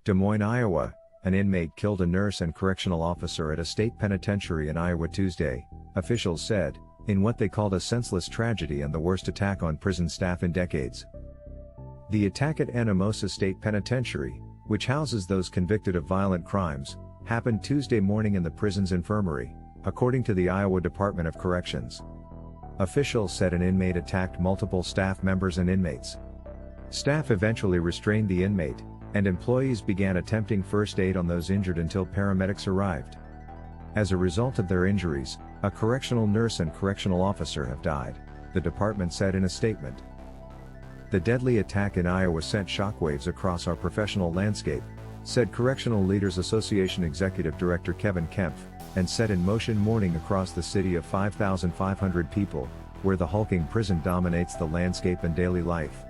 Des Moines, Iowa, an inmate killed a nurse and correctional officer at a state penitentiary in Iowa Tuesday, officials said, in what they called a senseless tragedy and the worst attack on prison staff in decades. The attack at Anamosa State Penitentiary, which houses those convicted of violent crimes, happened Tuesday morning in the prison's infirmary, according to the Iowa Department of Corrections. Officials said an inmate attacked multiple staff members and inmates. Staff eventually restrained the inmate, and employees began attempting first aid on those injured until paramedics arrived. As a result of their injuries, a correctional nurse and correctional officer have died, the department said in a statement. The deadly attack in Iowa sent shockwaves across our professional landscape, said Correctional Leaders Association Executive Director Kempf, and set in motion mourning across the city of 5,500 people, where the hulking prison dominates the landscape and daily life.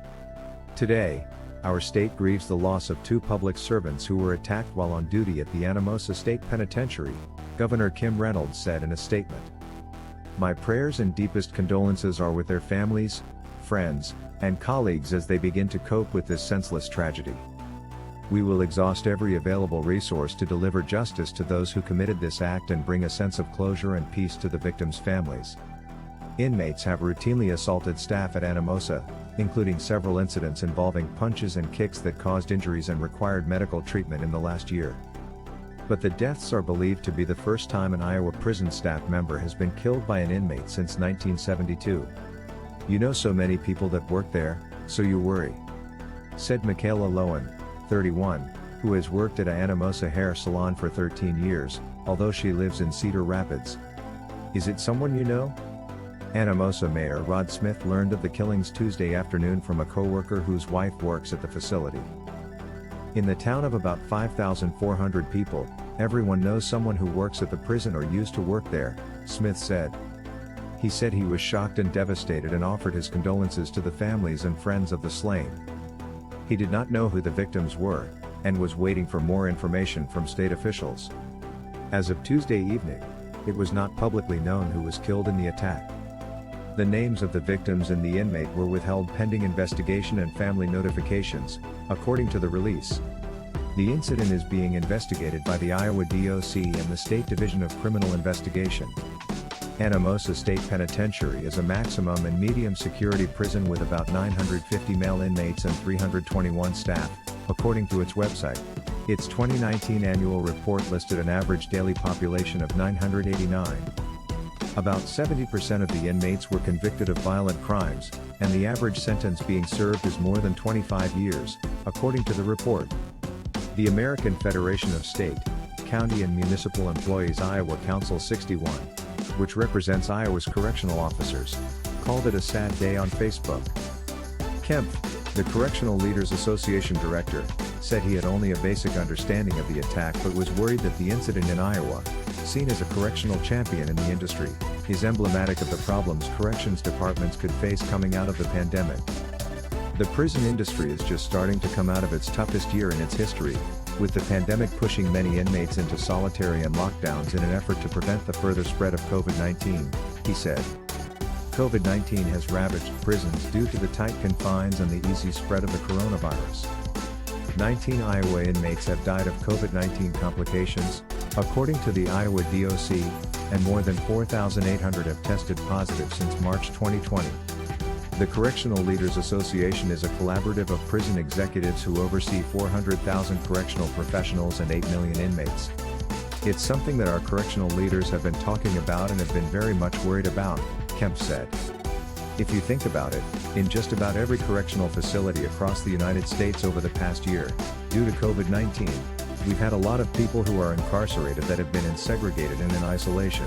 Today, our state grieves the loss of two public servants who were attacked while on duty at the Anamosa State Penitentiary, Governor Kim Reynolds said in a statement. My prayers and deepest condolences are with their families, friends, and colleagues as they begin to cope with this senseless tragedy. We will exhaust every available resource to deliver justice to those who committed this act and bring a sense of closure and peace to the victims' families. Inmates have routinely assaulted staff at Anamosa, including several incidents involving punches and kicks that caused injuries and required medical treatment in the last year. But the deaths are believed to be the first time an Iowa prison staff member has been killed by an inmate since 1972. You know so many people that work there, so you worry, said Michaela Lowen, 31, who has worked at Anamosa Hair Salon for 13 years, although she lives in Cedar Rapids. Is it someone you know? Anamosa Mayor Rod Smith learned of the killings Tuesday afternoon from a co-worker whose wife works at the facility. In the town of about 5,400 people, everyone knows someone who works at the prison or used to work there, Smith said. He said he was shocked and devastated and offered his condolences to the families and friends of the slain. He did not know who the victims were, and was waiting for more information from state officials. As of Tuesday evening, it was not publicly known who was killed in the attack. The names of the victims and the inmate were withheld pending investigation and family notifications, according to the release. The incident is being investigated by the Iowa DOC and the State Division of Criminal Investigation. Anamosa State Penitentiary is a maximum and medium security prison with about 950 male inmates and 321 staff, according to its website. Its 2019 annual report listed an average daily population of 989. About 70% of the inmates were convicted of violent crimes, and the average sentence being served is more than 25 years, according to the report. The American Federation of State, County and Municipal Employees Iowa Council 61, which represents Iowa's correctional officers, called it a sad day on Facebook. Kempf, the Correctional Leaders Association director, said he had only a basic understanding of the attack but was worried that the incident in Iowa, seen as a correctional champion in the industry, is emblematic of the problems corrections departments could face coming out of the pandemic. The prison industry is just starting to come out of its toughest year in its history, with the pandemic pushing many inmates into solitary and lockdowns in an effort to prevent the further spread of COVID-19, he said. COVID-19 has ravaged prisons due to the tight confines and the easy spread of the coronavirus. 19 Iowa inmates have died of COVID-19 complications, according to the Iowa DOC, and more than 4,800 have tested positive since March 2020. The Correctional Leaders Association is a collaborative of prison executives who oversee 400,000 correctional professionals and 8 million inmates. It's something that our correctional leaders have been talking about and have been very much worried about, Kempf said. If you think about it, in just about every correctional facility across the United States over the past year, due to COVID-19, we've had a lot of people who are incarcerated that have been segregated and in isolation.